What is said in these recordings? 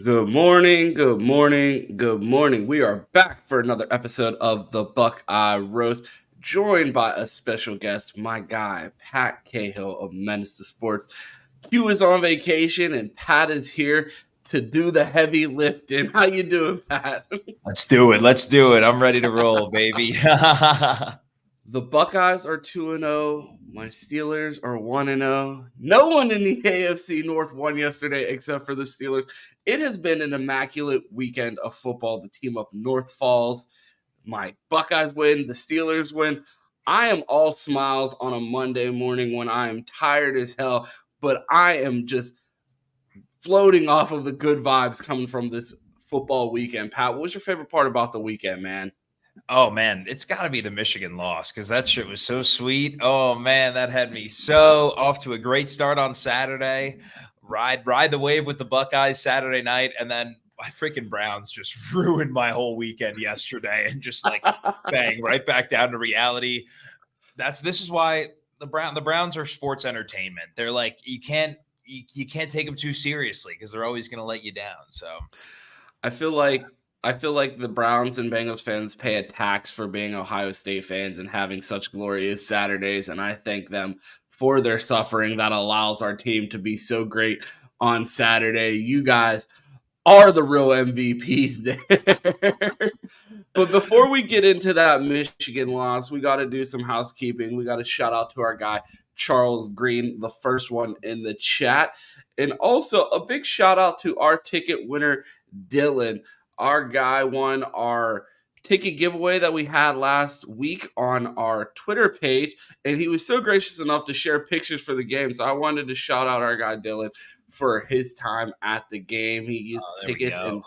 Good morning, good morning, good morning. We are back for another episode of the Buckeye Roast, joined by a special guest, my guy, Pat Cahill of Menace to Sports. Q is on vacation and Pat is here to do the heavy lifting. How you doing, Pat? Let's do it. Let's do it. I'm ready to roll, baby. The Buckeyes are 2-0. My Steelers are 1-0. No one in the AFC North won yesterday except for the Steelers. It has been an immaculate weekend of football. The team up north falls. My Buckeyes win. The Steelers win. I am all smiles on a Monday morning when I am tired as hell, but I am just floating off of the good vibes coming from this football weekend. Pat, what was your favorite part about the weekend, man? Oh man, it's got to be the Michigan loss because that shit was so sweet. Oh man, that had me so off to a great start on Saturday. Ride the wave with the Buckeyes Saturday night, and then my freaking Browns just ruined my whole weekend yesterday, and just like bang right back down to reality. This is why the Browns are sports entertainment. They're like you can't take them too seriously because they're always going to let you down. So I feel like I feel like the Browns and Bengals fans pay a tax for being Ohio State fans and having such glorious Saturdays, and I thank them for their suffering that allows our team to be so great on Saturday. You guys are the real MVPs there. But before we get into that Michigan loss, we got to do some housekeeping. We got to shout out to our guy Charles Green, the first one in the chat. And also a big shout out to our ticket winner Dylan. Our guy won our ticket giveaway that we had last week on our Twitter page, and he was so gracious enough to share pictures for the game. So I wanted to shout out our guy Dylan for his time at the game. He used the there we tickets go. and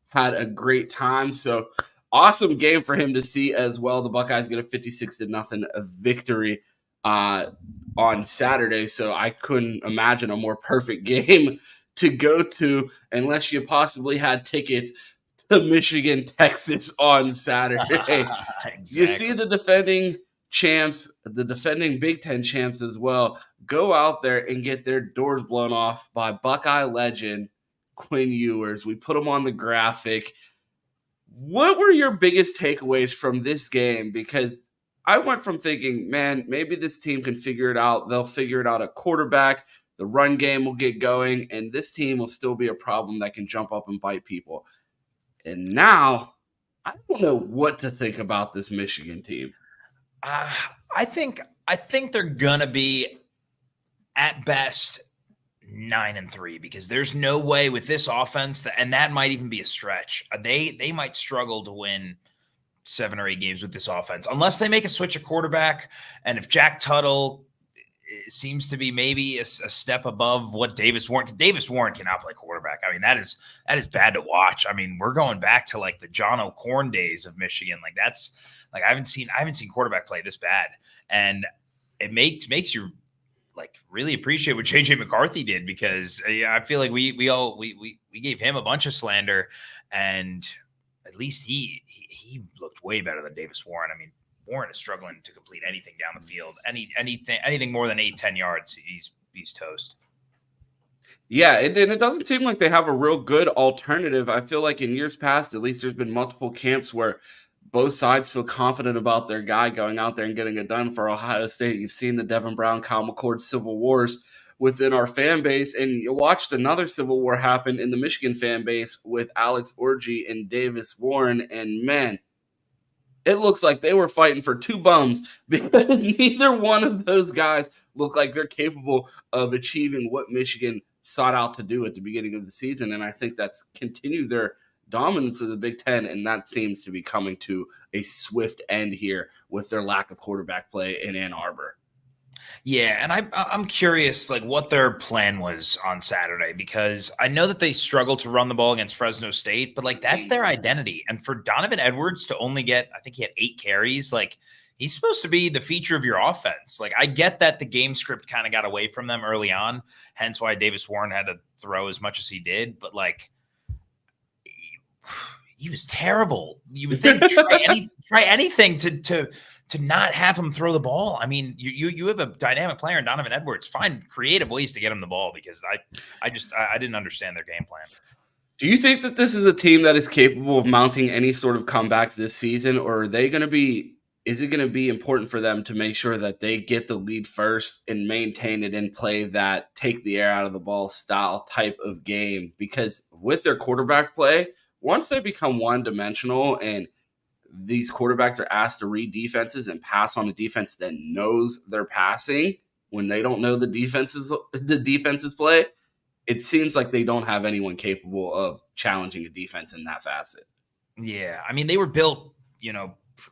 had a great time. So awesome game for him to see as well. The Buckeyes get a 56-0 victory on Saturday. So I couldn't imagine a more perfect game to go to unless you possibly had tickets to Michigan, Texas on Saturday. You see Exactly. the defending champs, the defending Big Ten champs as well, go out there and get their doors blown off by Buckeye legend Quinn Ewers. We put him on the graphic. What were your biggest takeaways from this game? Because I went from thinking, man, maybe this team can figure it out. They'll figure it out at quarterback. The run game will get going, and this team will still be a problem that can jump up and bite people. And now, I don't know what to think about this Michigan team. Uh, I think they're gonna be at best 9-3 because there's no way with this offense and that might even be a stretch. They might struggle to win 7 or 8 games with this offense unless they make a switch at quarterback. And if Jack Tuttle seems to be maybe a step above what Davis Warren cannot play quarterback. I mean, that is bad to watch. I mean, we're going back to like the John O'Korn days of Michigan. Like that's like I haven't seen quarterback play this bad. And it makes you like really appreciate what JJ McCarthy did because I feel like we gave him a bunch of slander, and at least he looked way better than Davis Warren. I mean, Warren is struggling to complete anything down the field. Anything more than 8-10 yards, he's toast. Yeah, and it doesn't seem like they have a real good alternative. I feel like in years past, at least there's been multiple camps where both sides feel confident about their guy going out there and getting it done for Ohio State. You've seen the Devin Brown, Kyle McCord civil wars within our fan base, and you watched another civil war happen in the Michigan fan base with Alex Orji and Davis Warren, and man, it looks like they were fighting for two bums because neither one of those guys look like they're capable of achieving what Michigan sought out to do at the beginning of the season. And I think that's continued their dominance of the Big Ten, and that seems to be coming to a swift end here with their lack of quarterback play in Ann Arbor. Yeah, and I'm curious like what their plan was on Saturday because I know that they struggled to run the ball against Fresno State, but like that's their identity. And for Donovan Edwards to only get, I think he had 8 carries, like he's supposed to be the feature of your offense. Like I get that the game script kind of got away from them early on, hence why Davis Warren had to throw as much as he did, but like he was terrible. You would think try anything to not have him throw the ball. I mean, you have a dynamic player in Donovan Edwards. Find creative ways to get him the ball because I didn't understand their game plan. Do you think that this is a team that is capable of mounting any sort of comebacks this season, or are they going to be? Is it going to be important for them to make sure that they get the lead first and maintain it and play that take the air out of the ball style type of game? Because with their quarterback play, once they become one dimensional and these quarterbacks are asked to read defenses and pass on a defense that knows they're passing when they don't know the defenses play, it seems like they don't have anyone capable of challenging a defense in that facet. Yeah, I mean, they were built,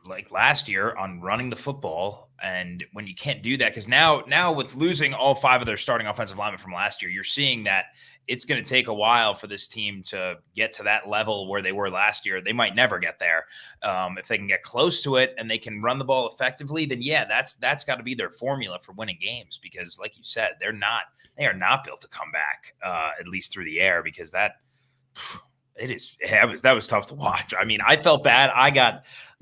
like last year on running the football, and when you can't do that, because now with losing all five of their starting offensive linemen from last year, you're seeing that it's going to take a while for this team to get to that level where they were last year. They might never get there. If they can get close to it and they can run the ball effectively, then yeah, that's got to be their formula for winning games. Because, like you said, they are not built to come back, at least through the air, because that was tough to watch. I mean, I felt bad.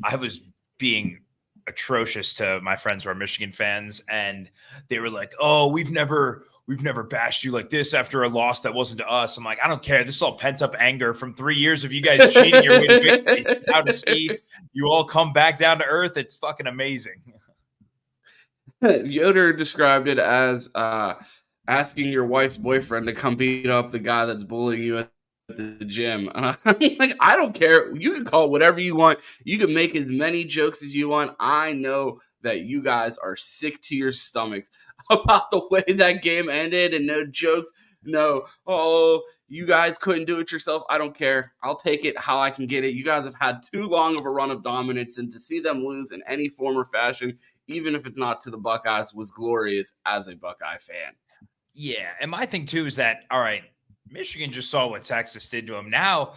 I was being atrocious to my friends who are Michigan fans, and they were like, "Oh, we've never bashed you like this after a loss that wasn't to us." I'm like, I don't care. This is all pent up anger from 3 years of you guys cheating your way to victory. Now to see you all come back down to earth, it's fucking amazing. Yoder described it as asking your wife's boyfriend to come beat up the guy that's bullying you at the gym. And I'm like, I don't care. You can call it whatever you want. You can make as many jokes as you want. I know that you guys are sick to your stomachs about the way that game ended, and no jokes. No, oh, you guys couldn't do it yourself. I don't care. I'll take it how I can get it. You guys have had too long of a run of dominance, and to see them lose in any form or fashion, even if it's not to the Buckeyes, was glorious as a Buckeye fan. Yeah, and my thing too is that, all right, Michigan just saw what Texas did to them. Now,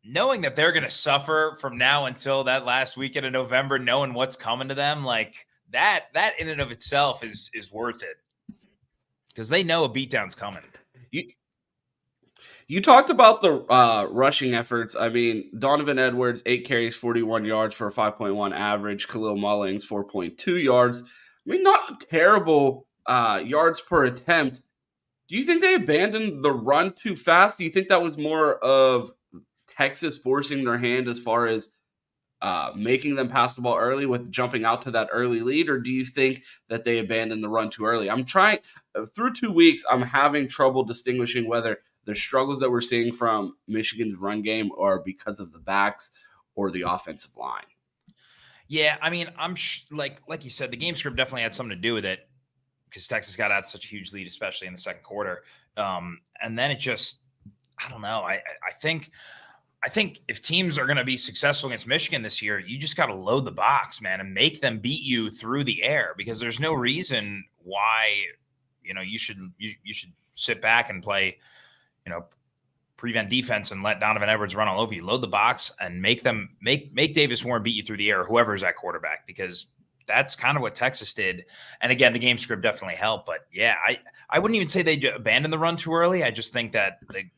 knowing that they're going to suffer from now until that last weekend of November, knowing what's coming to them, like that in and of itself is worth it, because they know a beatdown's coming. You talked about the rushing efforts. I mean, Donovan Edwards, 8 carries, 41 yards for a 5.1 average. Khalil Mullings, 4.2 yards. I mean, not terrible yards per attempt. Do you think they abandoned the run too fast? Do you think that was more of Texas forcing their hand as far as making them pass the ball early with jumping out to that early lead? Or do you think that they abandoned the run too early? I'm trying, through 2 weeks, I'm having trouble distinguishing whether the struggles that we're seeing from Michigan's run game are because of the backs or the offensive line. Yeah, I mean, like you said, the game script definitely had something to do with it, because Texas got out such a huge lead, especially in the second quarter. And then it just, I don't know. I think if teams are going to be successful against Michigan this year, you just got to load the box, man, and make them beat you through the air, because there's no reason why, you should sit back and play, prevent defense and let Donovan Edwards run all over you. Load the box and make Davis Warren beat you through the air, whoever's at quarterback, because that's kind of what Texas did. And again, the game script definitely helped. But yeah, I wouldn't even say they abandoned the run too early. I just think that the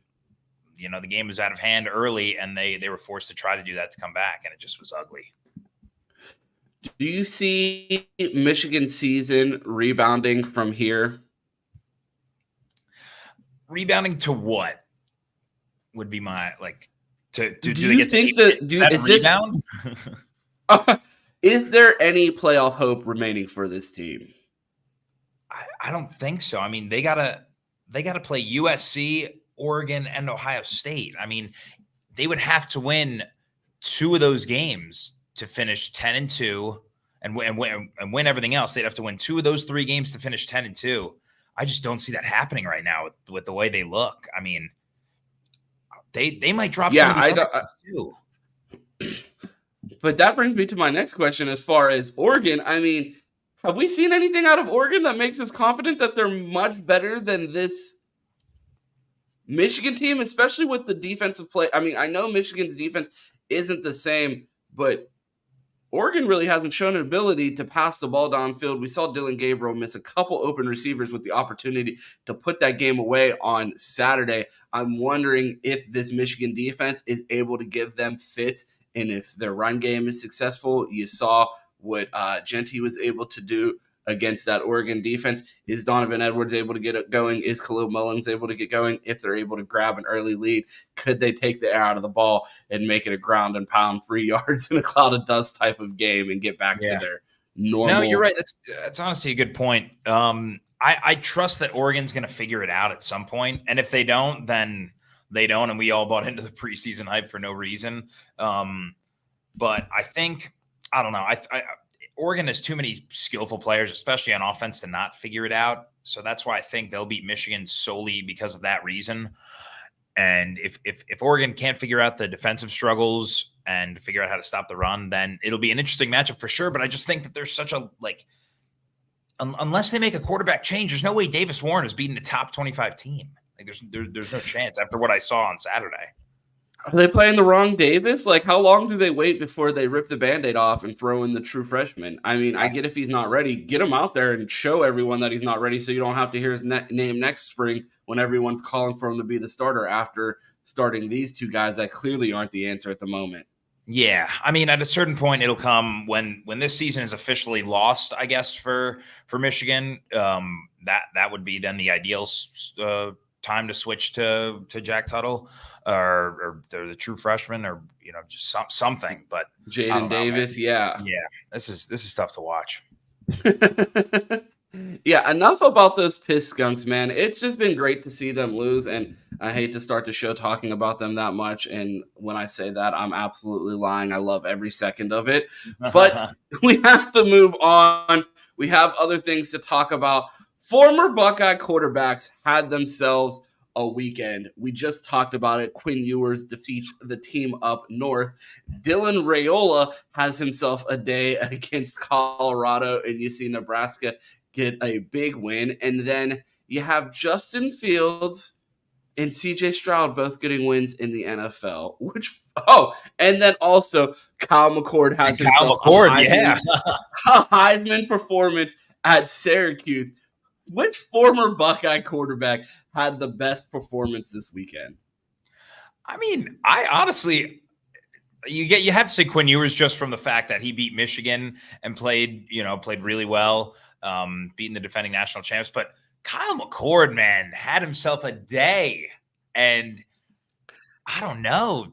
game was out of hand early, and they were forced to try to do that to come back, and it just was ugly. Do you see Michigan season rebounding from here? Rebounding to what would be my do you think that is rebound? Is there any playoff hope remaining for this team? I don't think so. I mean, they gotta play USC, Oregon, and Ohio State. I mean, they would have to win 2 of those games to finish 10-2 and win everything else. They'd have to win 2 of those 3 games to finish 10-2. I just don't see that happening right now with the way they look. I mean, they might drop. Yeah, too. But that brings me to my next question. As far as Oregon, I mean, have we seen anything out of Oregon that makes us confident that they're much better than this Michigan team, especially with the defensive play? I mean, I know Michigan's defense isn't the same, but Oregon really hasn't shown an ability to pass the ball downfield. We saw Dylan Gabriel miss a couple open receivers with the opportunity to put that game away on Saturday. I'm wondering if this Michigan defense is able to give them fits, and if their run game is successful. You saw what Genty was able to do against that Oregon defense. Is Donovan Edwards able to get it going? Is Khalil Mullins able to get going? If they're able to grab an early lead, could they take the air out of the ball and make it a ground and pound 3 yards in a cloud of dust type of game and get back to their normal? No, you're right. That's honestly a good point. I trust that Oregon's going to figure it out at some point, and if they don't, then they don't. And we all bought into the preseason hype for no reason. But I think I don't know. Oregon has too many skillful players, especially on offense, to not figure it out. So that's why I think they'll beat Michigan solely because of that reason. And if Oregon can't figure out the defensive struggles and figure out how to stop the run, then it'll be an interesting matchup for sure. But I just think that there's such a unless they make a quarterback change, there's no way Davis Warren is beating the top 25 team. Like there's no chance after what I saw on Saturday. Are they playing the wrong Davis? Like, how long do they wait before they rip the Band-Aid off and throw in the true freshman? I mean, I get if he's not ready, get him out there and show everyone that he's not ready so you don't have to hear his name next spring when everyone's calling for him to be the starter after starting these two guys that clearly aren't the answer at the moment. Yeah, I mean, at a certain point, it'll come when this season is officially lost, I guess, for Michigan. That would be then the ideal time to switch to Jack Tuttle or the true freshman, or just something. But Jaden Davis, yeah, this is tough to watch. Yeah, enough about those piss skunks, man. It's just been great to see them lose, and I hate to start the show talking about them that much. And when I say that, I'm absolutely lying. I love every second of it. But we have to move on. We have other things to talk about. Former Buckeye quarterbacks had themselves a weekend. We just talked about it. Quinn Ewers defeats the team up north. Dylan Raiola has himself a day against Colorado, and you see Nebraska get a big win. And then you have Justin Fields and CJ Stroud both getting wins in the NFL. And then also Kyle McCord has himself a Heisman performance at Syracuse. Which former Buckeye quarterback had the best performance this weekend? I mean, I honestly, you have to say Quinn Ewers just from the fact that he beat Michigan and played really well, beating the defending national champs. But Kyle McCord, man, had himself a day, and I don't know,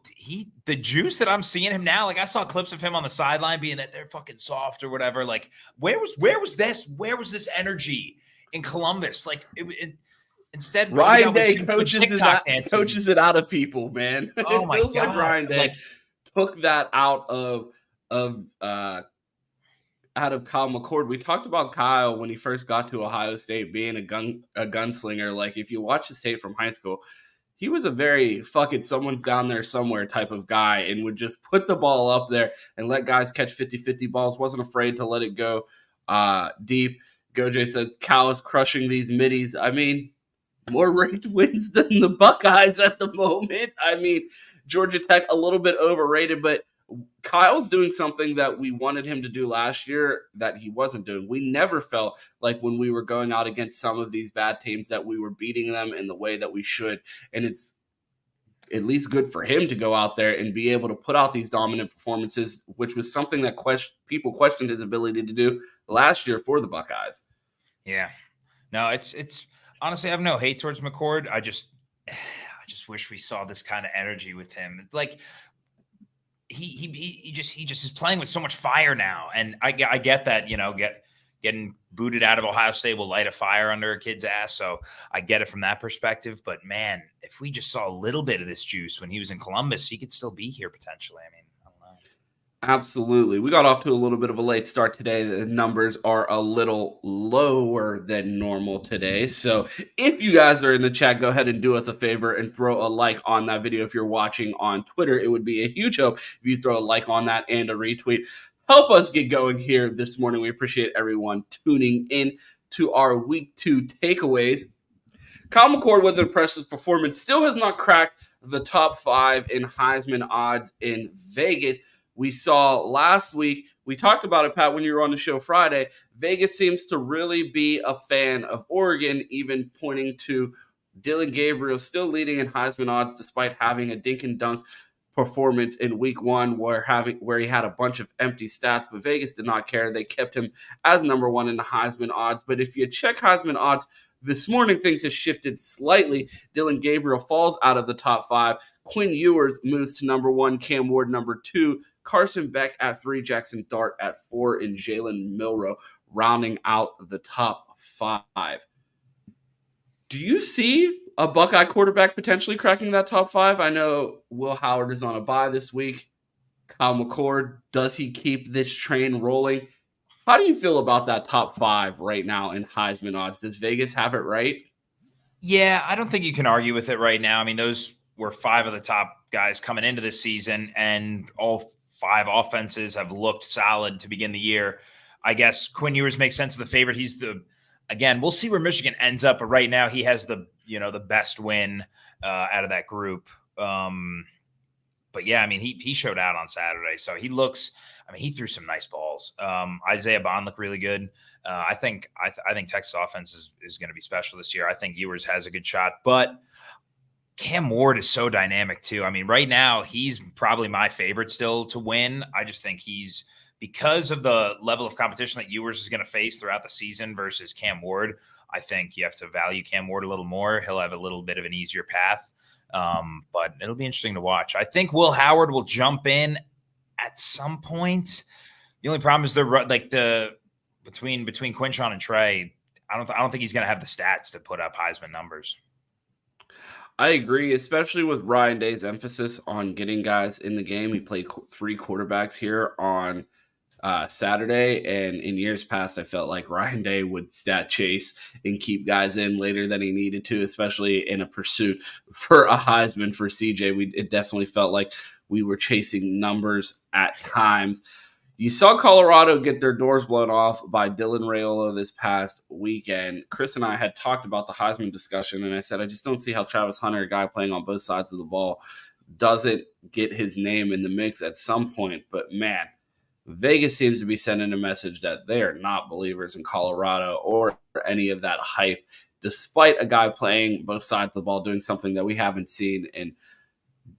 the juice that I'm seeing him now. Like, I saw clips of him on the sideline being that they're fucking soft or whatever. Like, where was this energy in Columbus? Like, instead, Ryan Day coaches it out of people, man. Oh my God. Like Ryan Day took that out of Kyle McCord. We talked about Kyle when he first got to Ohio State being a gunslinger. Like, if you watch his tape from high school, he was a very fuck it, someone's down there somewhere type of guy, and would just put the ball up there and let guys catch 50-50 balls. Wasn't afraid to let it go deep. Goj said Cal is crushing these middies. I mean, more ranked wins than the Buckeyes at the moment. I mean, Georgia Tech a little bit overrated, but Kyle's doing something that we wanted him to do last year that he wasn't doing. We never felt like when we were going out against some of these bad teams that we were beating them in the way that we should. And it's at least good for him to go out there and be able to put out these dominant performances, which was something that people questioned his ability to do last year for the Buckeyes. Yeah. No, it's honestly, I have no hate towards McCord. I just wish we saw this kind of energy with him. Like, he just is playing with so much fire now. And I get that, getting booted out of Ohio State will light a fire under a kid's ass. So I get it from that perspective. But man, if we just saw a little bit of this juice when he was in Columbus, he could still be here potentially. I mean, I don't know. Absolutely. We got off to a little bit of a late start today. The numbers are a little lower than normal today. So if you guys are in the chat, go ahead and do us a favor and throw a like on that video. If you're watching on Twitter, it would be a huge help if you throw a like on that and a retweet. Help us get going here this morning. We appreciate everyone tuning in to our week 2 takeaways. Kyle McCord, with an impressive performance, still has not cracked the top 5 in Heisman odds in Vegas. We saw last week, we talked about it, Pat, when you were on the show Friday. Vegas seems to really be a fan of Oregon, even pointing to Dylan Gabriel still leading in Heisman odds despite having a dink and dunk performance in week 1 where he had a bunch of empty stats, but Vegas did not care. They kept him as number 1 in the Heisman odds. But if you check Heisman odds this morning, things have shifted slightly. Dillon Gabriel falls out of the top 5. Quinn Ewers moves to number 1. Cam Ward number 2. Carson Beck at 3. Jackson Dart at 4. And Jalen Milroe rounding out the top 5. Do you see a Buckeye quarterback potentially cracking that top 5? I know Will Howard is on a bye this week. Kyle McCord, does he keep this train rolling? How do you feel about that top 5 right now in Heisman odds? Does Vegas have it right? Yeah, I don't think you can argue with it right now. I mean, those were 5 of the top guys coming into this season, and all 5 offenses have looked solid to begin the year. I guess Quinn Ewers makes sense of the favorite. Again, we'll see where Michigan ends up, but right now he has the best win out of that group. But yeah, I mean, he showed out on Saturday, so he threw some nice balls. Isaiah Bond looked really good. I think Texas offense is going to be special this year. I think Ewers has a good shot, but Cam Ward is so dynamic too. I mean, right now he's probably my favorite still to win. I just think because of the level of competition that Ewers is going to face throughout the season versus Cam Ward, I think you have to value Cam Ward a little more. He'll have a little bit of an easier path, but it'll be interesting to watch. I think Will Howard will jump in at some point. The only problem is between Quinshon and Trey. I don't think he's going to have the stats to put up Heisman numbers. I agree, especially with Ryan Day's emphasis on getting guys in the game. He played 3 quarterbacks here on Saturday, and in years past, I felt like Ryan Day would stat chase and keep guys in later than he needed to, especially in a pursuit for a Heisman for CJ. It definitely felt like we were chasing numbers at times. You saw Colorado get their doors blown off by Dylan Raiola this past weekend. Chris and I had talked about the Heisman discussion, and I said, I just don't see how Travis Hunter, a guy playing on both sides of the ball, doesn't get his name in the mix at some point. But man, Vegas seems to be sending a message that they are not believers in Colorado or any of that hype, despite a guy playing both sides of the ball, doing something that we haven't seen in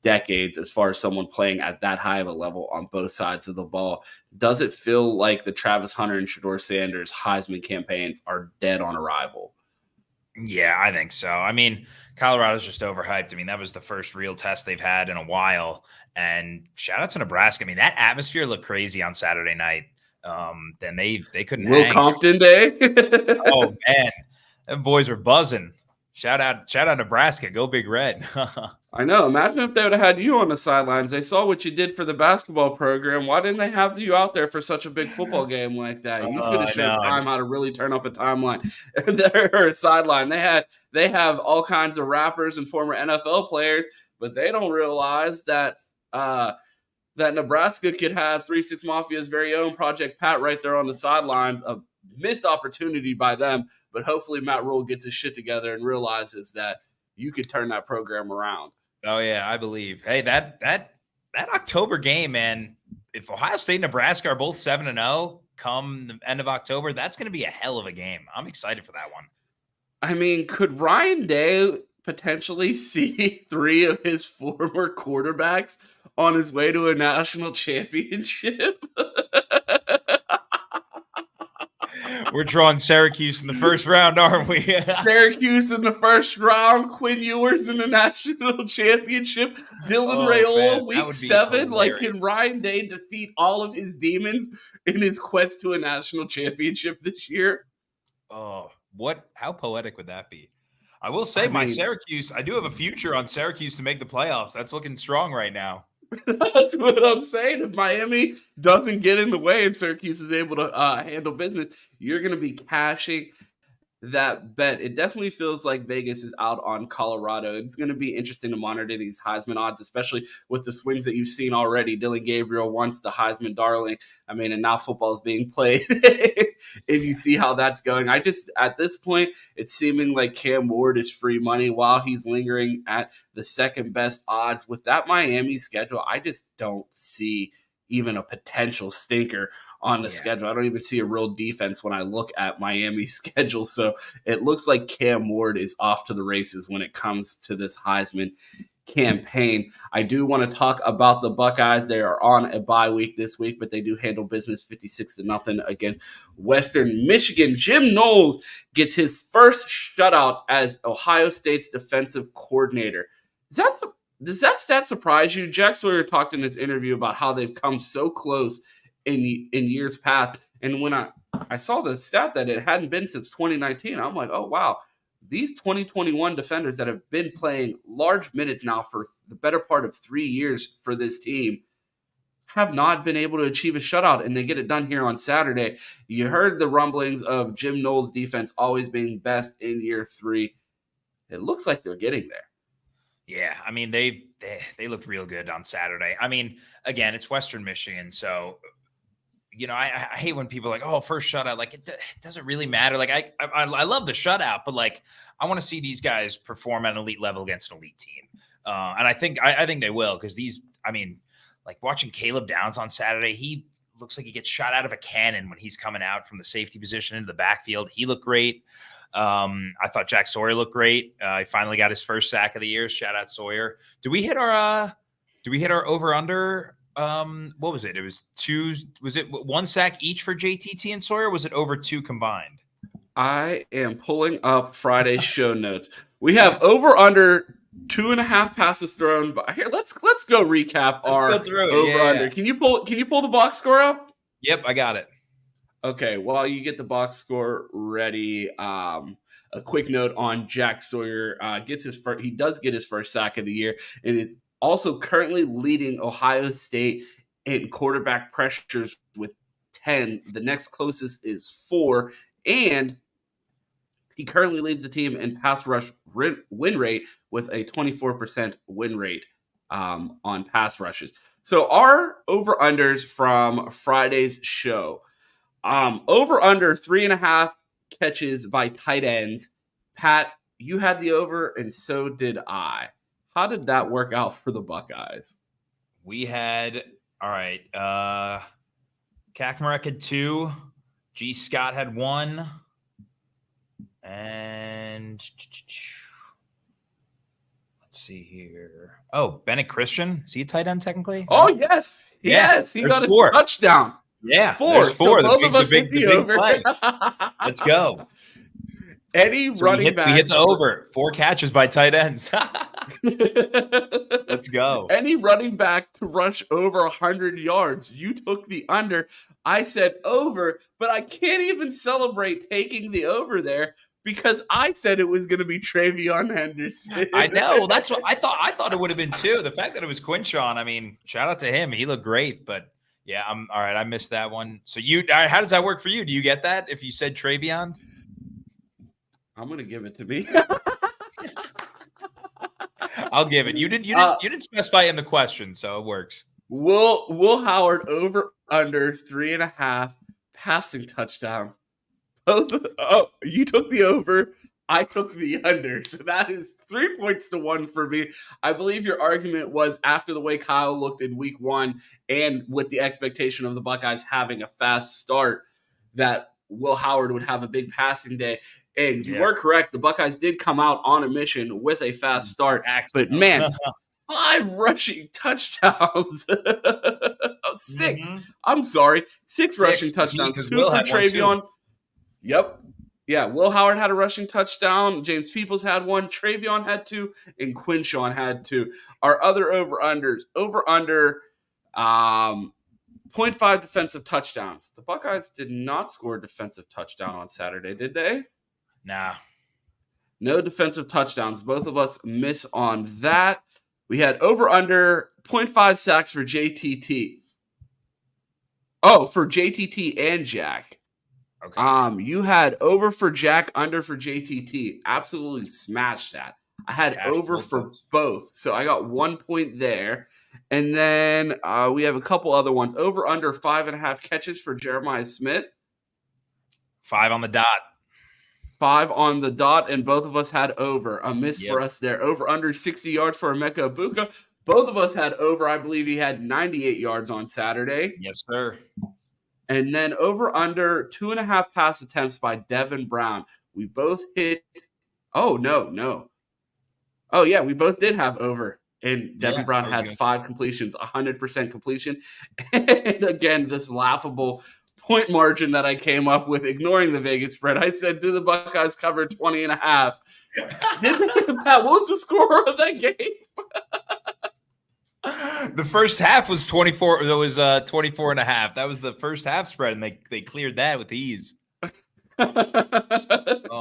decades as far as someone playing at that high of a level on both sides of the ball. Does it feel like the Travis Hunter and Shedeur Sanders Heisman campaigns are dead on arrival? Yeah, I think so. I mean, Colorado's just overhyped. I mean, that was the first real test they've had in a while. And shout out to Nebraska. I mean, that atmosphere looked crazy on Saturday night. Then they couldn't Will hang. Compton Day. Oh man, them boys were buzzing. Shout out Nebraska. Go Big Red. I know. Imagine if they would have had you on the sidelines. They saw what you did for the basketball program. Why didn't they have you out there for such a big football game like that? You could have showed Prime how to really turn up a timeline or a sideline. They have all kinds of rappers and former NFL players, but they don't realize that that Nebraska could have 3-6 Mafia's very own Project Pat right there on the sidelines. A missed opportunity by them, but hopefully Matt Rhule gets his shit together and realizes that you could turn that program around. Oh yeah, I believe. Hey, that October game, man. If Ohio State and Nebraska are both 7-0 come the end of October, that's going to be a hell of a game. I'm excited for that one. I mean, could Ryan Day potentially see 3 of his former quarterbacks on his way to a national championship? We're drawing Syracuse in the first round, aren't we? Syracuse in the first round, Quinn Ewers in the national championship, Dylan Raiola week 7. Like, can Ryan Day defeat all of his demons in his quest to a national championship this year? Oh, how poetic would that be? I will say Syracuse, I do have a future on Syracuse to make the playoffs. That's looking strong right now. That's what I'm saying. If Miami doesn't get in the way and Syracuse is able to handle business, you're going to be cashing that bet. It definitely feels like Vegas is out on Colorado. It's going to be interesting to monitor these Heisman odds, especially with the swings that you've seen already. Dillon Gabriel once the Heisman darling. I mean, and now football is being played. And you see how that's going. At this point, it's seeming like Cam Ward is free money while he's lingering at the second best odds. With that Miami schedule, I just don't see even a potential stinker on the schedule. I don't even see a real defense when I look at Miami's schedule. So it looks like Cam Ward is off to the races when it comes to this Heisman campaign. I do want to talk about the Buckeyes. They are on a bye week this week, but they do handle business 56-0 against Western Michigan. Jim Knowles gets his first shutout as Ohio State's defensive coordinator. Does that stat surprise you? Jack Sawyer talked in his interview about how they've come so close in years past. And when I saw the stat that it hadn't been since 2019, I'm like, oh, wow. These 2021 defenders that have been playing large minutes now for the better part of 3 years for this team have not been able to achieve a shutout, and they get it done here on Saturday. You heard the rumblings of Jim Knowles' defense always being best in year 3. It looks like they're getting there. Yeah, I mean, they looked real good on Saturday. I mean, again, it's Western Michigan, so I hate when people are like, oh, first shutout. Like, it doesn't really matter. Like, I love the shutout, but like, I want to see these guys perform at an elite level against an elite team. And I think they will, because like watching Caleb Downs on Saturday, he looks like he gets shot out of a cannon when he's coming out from the safety position into the backfield. He looked great. I thought Jack Sawyer looked great. He finally got his first sack of the year. Shout out Sawyer. Did we hit our over under? What was it? It was 2. Was it 1 sack each for JTT and Sawyer? Or was it over 2 combined? I am pulling up Friday's show notes. We have over under 2.5 passes thrown. But here, let's go recap our over under. Can you pull the box score up? Yep, I got it. Okay, while you get the box score ready, a quick note on Jack Sawyer. He does get his first sack of the year, and is also currently leading Ohio State in quarterback pressures with 10. The next closest is 4, and he currently leads the team in pass rush win rate with a 24% win rate on pass rushes. So our over-unders from Friday's show. Over under 3.5 catches by tight ends. Pat, you had the over, and so did I. How did that work out for the Buckeyes? We had, all right, Kaczmarek had 2, G. Scott had 1, and let's see here. Oh, Bennett Christian. Is he a tight end technically? Oh, yes. Yes. He got a touchdown. Yeah. 4. So both of us hit the over. Let's go. Any running back. We hit the over. 4 catches by tight ends. Let's go. Any running back to rush over 100 yards. You took the under. I said over, but I can't even celebrate taking the over there because I said it was going to be Travion Henderson. I know. That's what I thought. I thought it would have been 2. The fact that it was Quinshon, I mean, shout out to him. He looked great, but yeah, I'm all right. I missed that one. So how does that work for you? Do you get that if you said Travion? I'm gonna give it to me. I'll give it. You didn't specify in the question, so it works. Will Howard over under 3.5 passing touchdowns. Oh, you took the over. I took the under. So that is 3 points to 1 for me. I believe your argument was after the way Kyle looked in week 1 and with the expectation of the Buckeyes having a fast start that Will Howard would have a big passing day. And you were correct. The Buckeyes did come out on a mission with a fast start. But man, 5 rushing touchdowns. 6. Mm-hmm. I'm sorry. 6 rushing touchdowns. 2 for Travion. Yep. Yeah, Will Howard had a rushing touchdown. James Peoples had 1. Travion had 2. And Quinshon had 2. Our other over-unders. Over-under 0.5 defensive touchdowns. The Buckeyes did not score a defensive touchdown on Saturday, did they? Nah. No defensive touchdowns. Both of us miss on that. We had over-under 0.5 sacks for JTT. Oh, for JTT and Jack. Okay. You had over for Jack, under for JTT. Absolutely smashed that. I had over for both. So I got 1 point there. And then we have a couple other ones. Over under 5.5 catches for Jeremiah Smith. 5 on the dot. 5 on the dot, and both of us had over. A miss for us there. Over under 60 yards for Emeka Ibuka. Both of us had over. I believe he had 98 yards on Saturday. Yes, sir. And then over under 2.5 pass attempts by Devin Brown. We both hit. Oh, no. Oh, yeah, we both did have over. and Devin Yeah, Brown I was had gonna 5 completions, 100% completion. And again, this laughable point margin that I came up with, ignoring the Vegas spread. I said, do the Buckeyes cover 20.5? Did they? Pat, what was the score of that game? The first half was 24. That was 24 and a half. That was the first half spread, and they cleared that with ease. Oh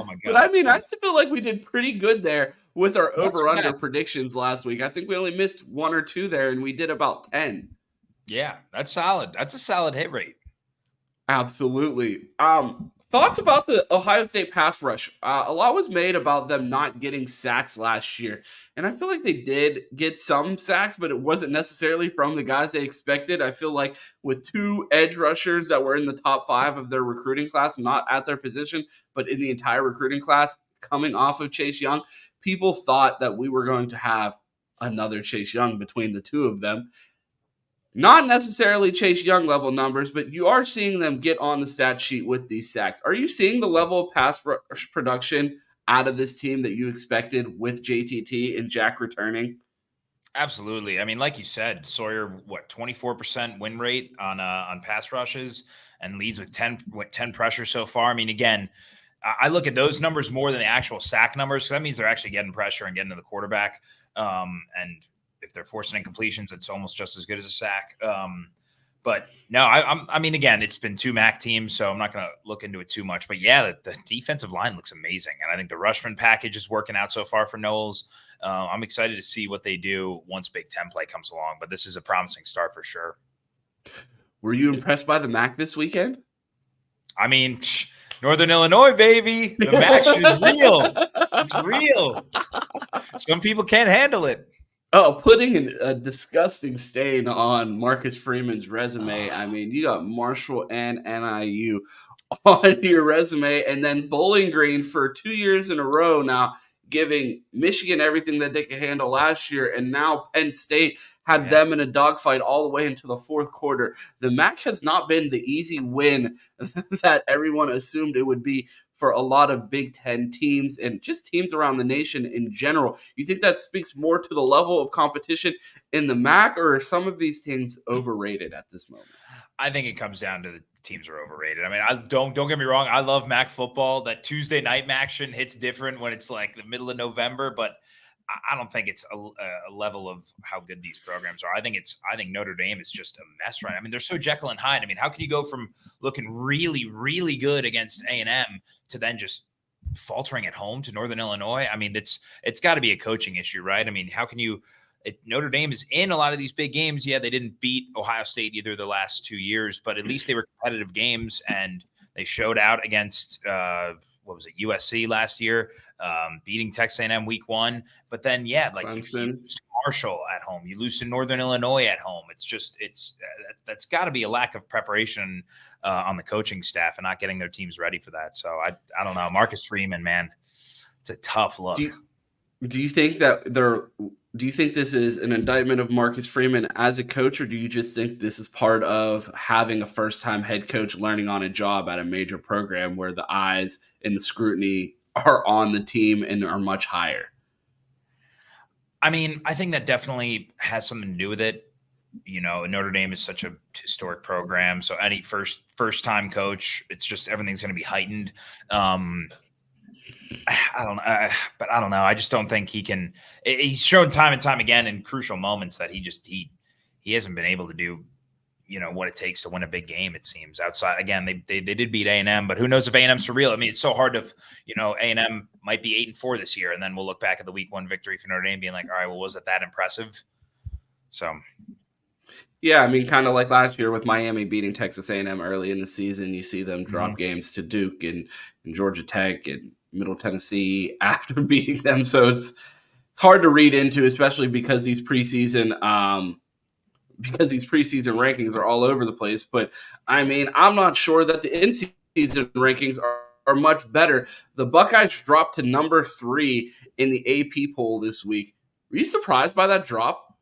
my God. But I mean, I feel like we did pretty good there with our Not too over-under bad. predictions last week. I think we only missed 1 or 2 there, and we did about 10. Yeah, that's solid. That's a solid hit rate. Absolutely. Thoughts about the Ohio State pass rush? A lot was made about them not getting sacks last year, and I feel like they did get some sacks, but it wasn't necessarily from the guys they expected. I feel like with 2 edge rushers that were in the top 5 of their recruiting class, not at their position, but in the entire recruiting class, coming off of Chase Young, people thought that we were going to have another Chase Young between the 2 of them. Not necessarily Chase Young level numbers, but you are seeing them get on the stat sheet with these sacks. Are you seeing the level of pass rush production out of this team that you expected with JTT and Jack returning? Absolutely. I mean, like you said, Sawyer, 24% win rate on pass rushes, and leads with 10 pressures so far. I mean, again, I look at those numbers more than the actual sack numbers. So that means they're actually getting pressure and getting to the quarterback. And if they're forcing incompletions, it's almost just as good as a sack. But no, I mean, again, it's been 2 MAC teams, so I'm not going to look into it too much. But yeah, the defensive line looks amazing, and I think the Rushman package is working out so far for Knowles. I'm excited to see what they do once Big Ten play comes along. But this is a promising start for sure. Were you impressed by the MAC this weekend? I mean, Northern Illinois, baby, the MAC is real. It's real. Some people can't handle it. Oh, putting a disgusting stain on Marcus Freeman's resume. I mean, you got Marshall and NIU on your resume, and then Bowling Green for 2 years in a row now, giving Michigan everything that they could handle last year, and now Penn State had them in a dogfight all the way into the 4th quarter. The MAC has not been the easy win that everyone assumed it would be for a lot of Big Ten teams and just teams around the nation in general. You think that speaks more to the level of competition in the MAC, or are some of these teams overrated at this moment? I think it comes down to the teams are overrated. I mean, I don't get me wrong. I love MAC football. That Tuesday night action hits different when it's like the middle of November, but I don't think it's a level of how good these programs are. I think Notre Dame is just a mess right now. I mean, they're so Jekyll and Hyde. I mean, how can you go from looking really, really good against A&M to then just faltering at home to Northern Illinois? I mean, it's got to be a coaching issue, right? I mean, how can you Notre Dame is in a lot of these big games. Yeah, they didn't beat Ohio State either the last 2 years, but at least they were competitive games, and they showed out against USC last year, beating Texas A&M week 1. But then, like you lose to Marshall at home, you lose to Northern Illinois at home. That's got to be a lack of preparation on the coaching staff and not getting their teams ready for that. So I don't know. Marcus Freeman, man, it's a tough look. Do you think that do you think this is an indictment of Marcus Freeman as a coach, or do you just think this is part of having a first-time head coach learning on a job at a major program where the eyes and the scrutiny are on the team and are much higher? I mean, I think that definitely has something to do with it. You know, Notre Dame is such a historic program, so any first-time coach, it's just everything's going to be heightened. I don't know, but I don't know. I just don't think he can. He's shown time and time again in crucial moments that he hasn't been able to do, what it takes to win a big game. It seems outside. Again, they did beat A&M, but who knows if A&M's for real? I mean, it's so hard to, A&M might be 8-4 this year, and then we'll look back at the week 1 victory for Notre Dame, being like, all right, well, was it that impressive? So. Yeah, I mean, kind of like last year with Miami beating Texas A&M early in the season. You see them drop games to Duke and Georgia Tech and Middle Tennessee after beating them. So it's hard to read into, especially because these preseason rankings are all over the place. But I mean, I'm not sure that the in-season rankings are much better. The Buckeyes dropped to number 3 in the AP poll this week. Were you surprised by that drop?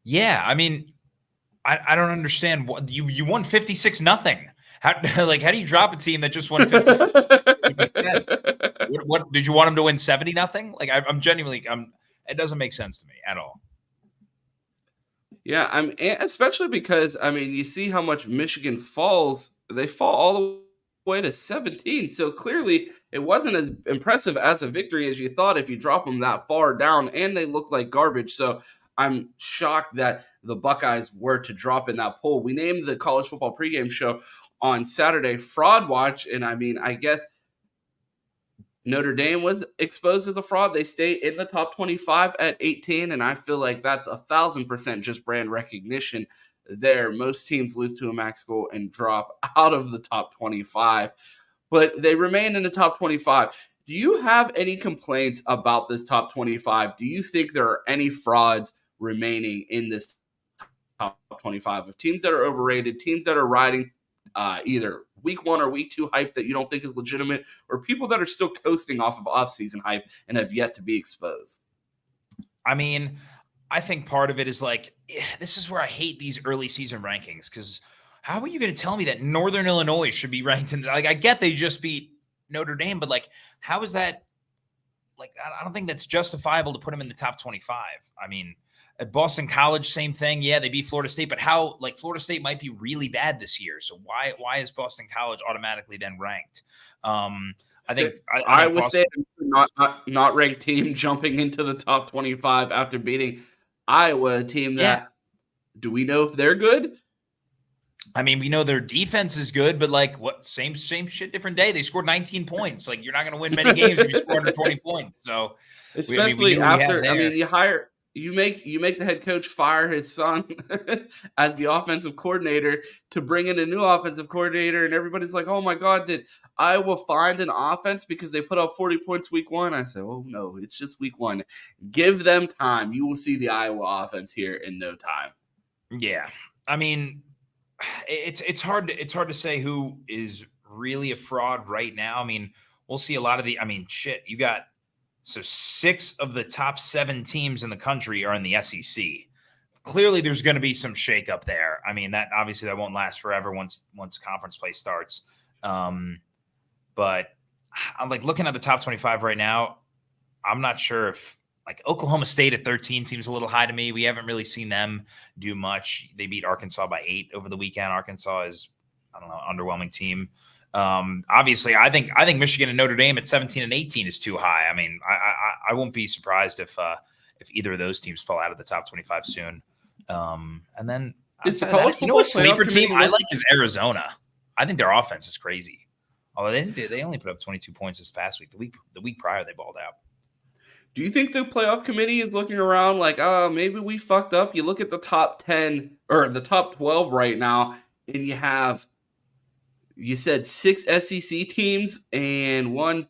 Yeah, I mean, I don't understand. What you won 56-0. How do you drop a team that just won 56? What did you want them to win 70-0? Like I'm genuinely, it doesn't make sense to me at all. Yeah, especially because you see how much Michigan falls. They fall all the way to 17. So clearly, it wasn't as impressive as a victory as you thought if you drop them that far down, and they look like garbage. So I'm shocked that the Buckeyes were to drop in that poll. We named the college football pregame show on Saturday Fraud Watch, and I guess Notre Dame was exposed as a fraud. They stay in the top 25 at 18, and I feel like that's 1,000% just brand recognition there. Most teams lose to a MAC school and drop out of the top 25, but they remain in the top 25. Do you have any complaints about this top 25? Do you think there are any frauds remaining in this top 25 of teams that are overrated, teams that are riding either week one or week two hype that you don't think is legitimate, or people that are still coasting off of offseason hype and have yet to be exposed? I mean, I think part of it is like, this is where I hate these early season rankings, because how are you going to tell me that Northern Illinois should be ranked in, like, I get they just beat Notre Dame, but like, how is that? Like, I don't think that's justifiable to put them in the top 25. I mean, at Boston College, same thing. Yeah, they beat Florida State, but how? Like, Florida State might be really bad this year, so why is Boston College automatically then ranked? I think Iowa State, not ranked team, jumping into the top 25 after beating Iowa, a team that do we know if they're good? I mean, we know their defense is good, but like, what? Same shit, different day. They scored 19 points. Like, you're not going to win many games if you score 120 points. So, especially you make the head coach fire his son as the offensive coordinator to bring in a new offensive coordinator, and everybody's like, "Oh my God, did Iowa find an offense because they put up 40 points week one?" I said, "Oh no, it's just week one. Give them time. You will see the Iowa offense here in no time." Yeah, I mean, it's hard to say who is really a fraud right now. I mean, we'll see a lot of shit. You got 6 of the top 7 teams in the country are in the SEC. Clearly, there's going to be some shakeup there. I mean, that obviously that won't last forever once conference play starts. But I'm like looking at the top 25 right now. I'm not sure if, like, Oklahoma State at 13 seems a little high to me. We haven't really seen them do much. They beat Arkansas by 8 over the weekend. Arkansas is, I don't know, underwhelming team. Obviously, I think Michigan and Notre Dame at 17 and 18 is too high. I mean, I won't be surprised if either of those teams fall out of the top 25 soon. And then it's a college football sleeper team I like is Arizona. I think their offense is crazy. Although they only put up 22 points this past week. The week prior they balled out. Do you think the playoff committee is looking around like, oh, maybe we fucked up? You look at the top 10 or the top 12 right now, and you said 6 SEC teams and 1,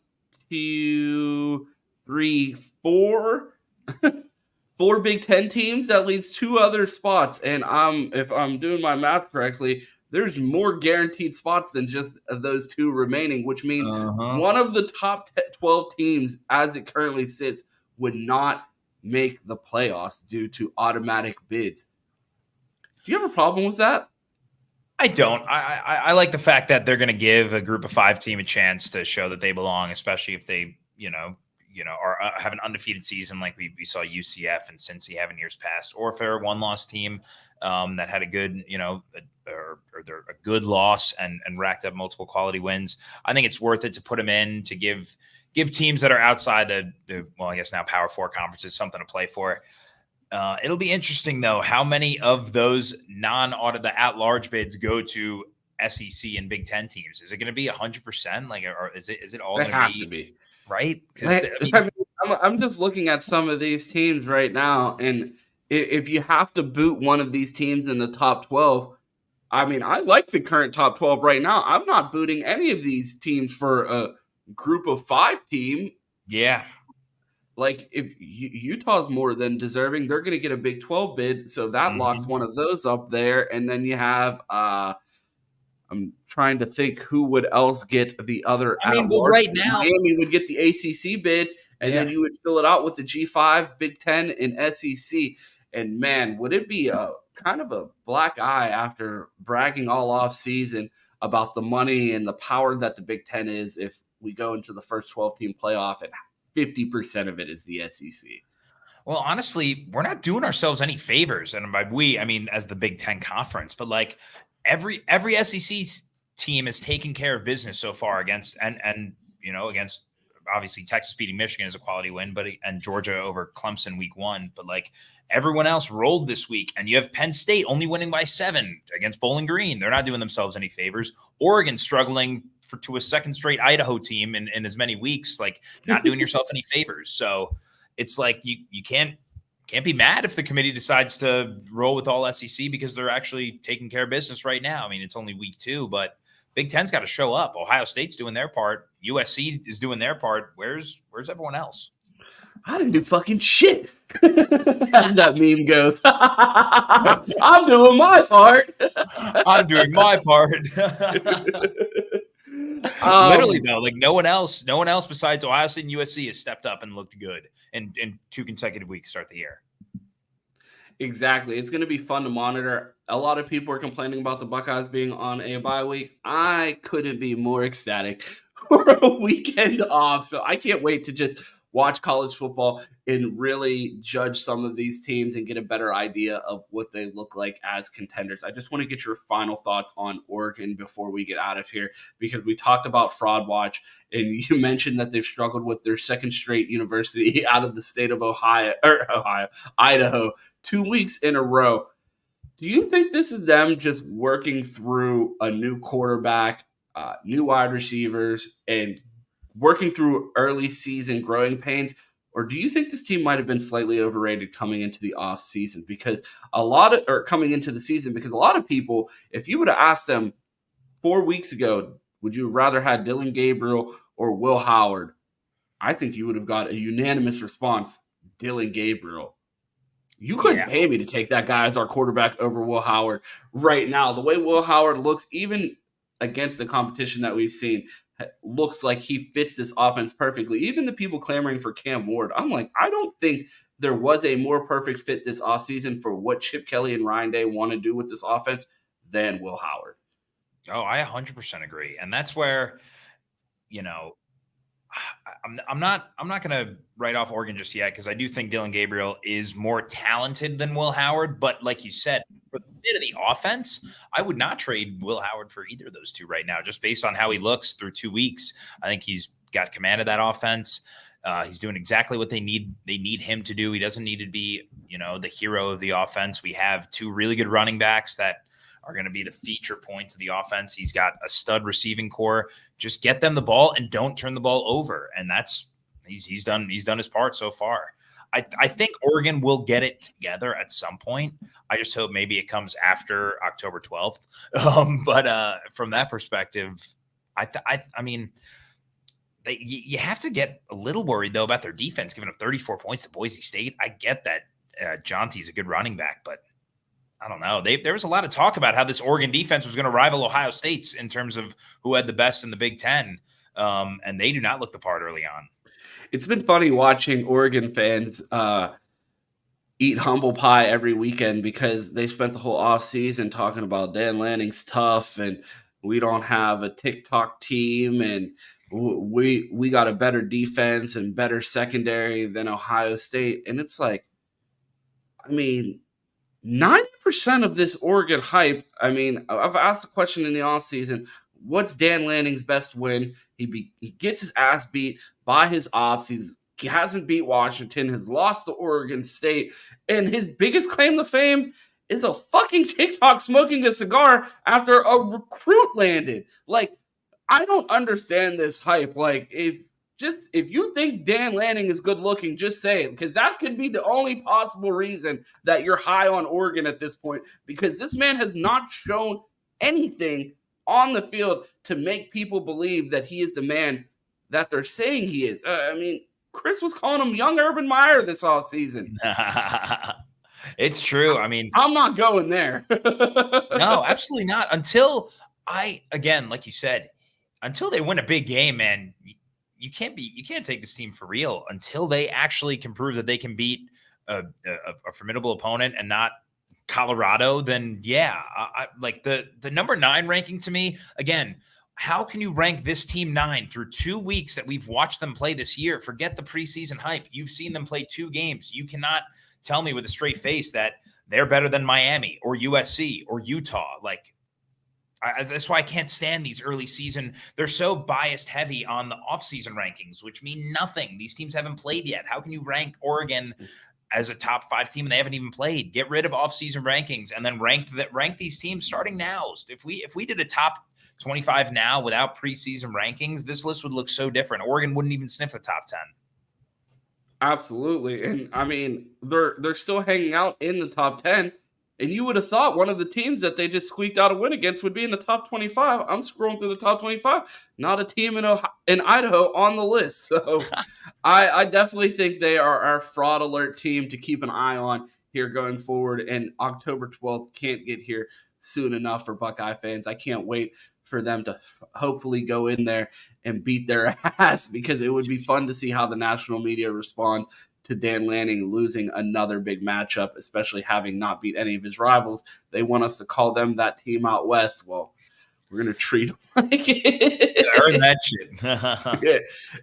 2, 3, 4, 4 Big Ten teams. That leaves 2 other spots. And if I'm doing my math correctly, there's more guaranteed spots than just those 2 remaining, which means one of the top 12 teams, as it currently sits, would not make the playoffs due to automatic bids. Do you have a problem with that? I don't. I like the fact that they're going to give a group of 5 team a chance to show that they belong, especially if they, are have an undefeated season like we saw UCF and Cincy have in years past, or if they're a 1-loss team that had a good, or they're a good loss and racked up multiple quality wins. I think it's worth it to put them in to give teams that are outside the I guess now Power 4 conferences something to play for. It'll be interesting though how many of those the at-large bids go to SEC and Big Ten teams. Is it going to be 100%? Like, or is it all going to be right? I'm just looking at some of these teams right now, and if you have to boot one of these teams in the top 12, I like the current top 12 right now. I'm not booting any of these teams for a group of 5 team. Yeah. Like, if Utah's more than deserving, they're going to get a Big 12 bid, so that locks one of those up there. And then you have, I'm trying to think who would else get the other. Right now, Miami would get the ACC bid, and then you would fill it out with the G5, Big 10, and SEC. And man, would it be a kind of a black eye after bragging all off season about the money and the power that the Big 10 is if we go into the first 12-team playoff and 50% of it is the SEC. Well, honestly, we're not doing ourselves any favors, and by we, I mean as the Big Ten Conference. But like every SEC team is taking care of business so far against and against obviously Texas beating Michigan is a quality win, but and Georgia over Clemson week 1. But like everyone else rolled this week, and you have Penn State only winning by 7 against Bowling Green. They're not doing themselves any favors. Oregon struggling to a second straight Idaho team in as many weeks, like not doing yourself any favors. So it's like you can't be mad if the committee decides to roll with all SEC because they're actually taking care of business right now. I mean, it's only week 2, but Big Ten's got to show up. Ohio State's doing their part. USC is doing their part. Where's everyone else? I didn't do fucking shit. As that meme goes. I'm doing my part. I'm doing my part. Literally though, like no one else besides Ohio State and USC has stepped up and looked good in 2 consecutive weeks to start the year. Exactly. It's going to be fun to monitor. A lot of people are complaining about the Buckeyes being on a bye week. I couldn't be more ecstatic for a weekend off. So I can't wait to just watch college football and really judge some of these teams and get a better idea of what they look like as contenders. I just want to get your final thoughts on Oregon before we get out of here, because we talked about Fraud Watch and you mentioned that they've struggled with their second straight university out of the state of Idaho, 2 weeks in a row. Do you think this is them just working through a new quarterback, new wide receivers, and working through early season growing pains? Or do you think this team might have been slightly overrated coming into the off season? Because coming into the season, because a lot of people, if you would have asked them 4 weeks ago, would you rather have Dillon Gabriel or Will Howard? I think you would have got a unanimous response, Dillon Gabriel. You couldn't pay me to take that guy as our quarterback over Will Howard right now. The way Will Howard looks, even against the competition that we've seen, looks like he fits this offense perfectly. Even the people clamoring for Cam Ward, I'm like, I don't think there was a more perfect fit this offseason for what Chip Kelly and Ryan Day want to do with this offense than Will Howard. Oh, I 100% agree. And that's where, I'm not going to write off Oregon just yet, because I do think Dillon Gabriel is more talented than Will Howard. But like you said, for the bit of the offense, I would not trade Will Howard for either of those two right now, just based on how he looks through 2 weeks. I think he's got command of that offense. He's doing exactly what they need him to do. He doesn't need to be, the hero of the offense. We have 2 really good running backs that are going to be the feature points of the offense. He's got a stud receiving core. Just get them the ball and don't turn the ball over. And that's he's done his part so far. I think Oregon will get it together at some point. I just hope maybe it comes after October 12th. But from that perspective, I mean, you have to get a little worried though about their defense, giving up 34 points to Boise State. I get that Jonty's a good running back, but I don't know. There was a lot of talk about how this Oregon defense was going to rival Ohio State's in terms of who had the best in the Big Ten, and they do not look the part early on. It's been funny watching Oregon fans eat humble pie every weekend, because they spent the whole offseason talking about Dan Lanning's tough and we don't have a TikTok team and we got a better defense and better secondary than Ohio State. And it's like, I mean, 90% of this Oregon hype, I mean, I've asked the question in the offseason, what's Dan Lanning's best win? He gets his ass beat by his ops. He hasn't beat Washington, has lost to Oregon State, and his biggest claim to fame is a fucking TikTok smoking a cigar after a recruit landed. Like, I don't understand this hype. Like, if you think Dan Lanning is good looking, just say it, because that could be the only possible reason that you're high on Oregon at this point, because this man has not shown anything on the field to make people believe that he is the man that they're saying he is. I mean, Chris was calling him young Urban Meyer this offseason. It's true. I mean, I'm not going there. No, absolutely not. Until again, like you said, until they win a big game, man, you can't take this team for real until they actually can prove that they can beat a formidable opponent and not Colorado. Then yeah, I like the number 9 ranking to me. Again, how can you rank this team 9 through 2 weeks that we've watched them play this year? Forget the preseason hype. You've seen them play 2 games. You cannot tell me with a straight face that they're better than Miami or USC or Utah. Like, that's why I can't stand these early season. They're so biased heavy on the offseason rankings, which mean nothing. These teams haven't played yet. How can you rank Oregon as a top 5 team and they haven't even played? Get rid of offseason rankings and then rank these teams starting now. If we did a top 25 now without preseason rankings, this list would look so different. Oregon wouldn't even sniff the top 10. Absolutely. And I mean, they're still hanging out in the top 10. And you would have thought one of the teams that they just squeaked out a win against would be in the top 25. I'm scrolling through the top 25. Not a team in Idaho on the list. So I definitely think they are our fraud alert team to keep an eye on here going forward. And October 12th can't get here soon enough for Buckeye fans. I can't wait for them to hopefully go in there and beat their ass, because it would be fun to see how the national media responds to Dan Lanning losing another big matchup, especially having not beat any of his rivals. They want us to call them that team out west. Well, we're going to treat them like it. Earn that shit. Yeah,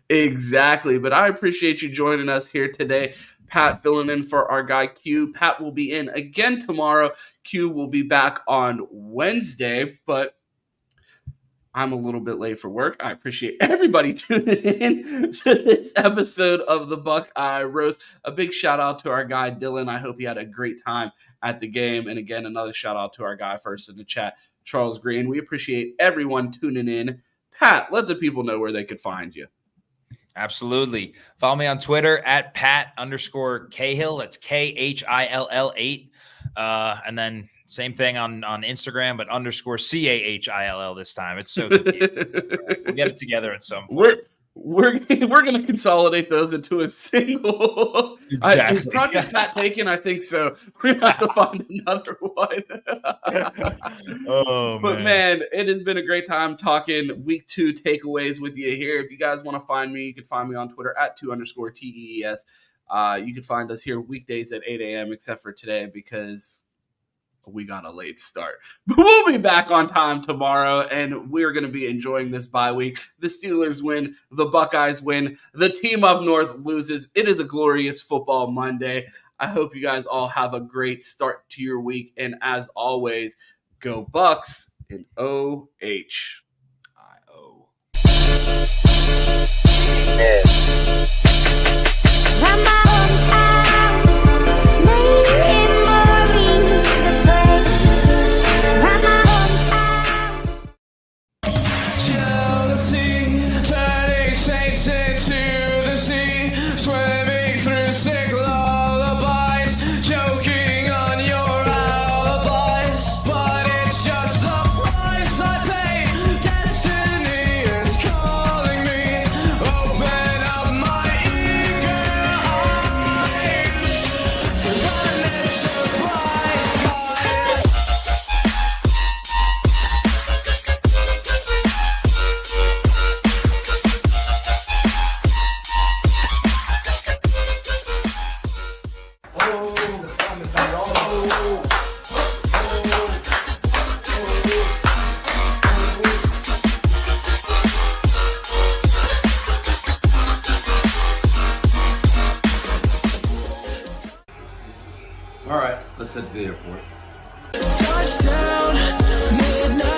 exactly. But I appreciate you joining us here today. Pat filling in for our guy Q. Pat will be in again tomorrow. Q will be back on Wednesday, but I'm a little bit late for work. I appreciate everybody tuning in to this episode of the Buckeye Roast. A big shout out to our guy Dylan. I hope he had a great time at the game. And again, another shout out to our guy first in the chat, Charles Green. We appreciate everyone tuning in. Pat, let the people know where they could find you. Absolutely. Follow me on Twitter at Pat_Cahill. That's KHILL8. And then same thing on Instagram, but _CAHILL this time. It's so confusing. We'll get it together at some point. We're going to consolidate those into a single. Exactly. Is Project Pat taken? I think so. We're going to have to find another one. But man, it has been a great time talking week 2 takeaways with you here. If you guys want to find me, you can find me on Twitter at 2_TEES. You can find us here weekdays at 8 a.m. except for today because we got a late start. But we'll be back on time tomorrow, and we're going to be enjoying this bye week. The Steelers win. The Buckeyes win. The team up north loses. It is a glorious football Monday. I hope you guys all have a great start to your week. And as always, go Bucks and OHIO. All right, let's head to the airport. Touchdown, midnight.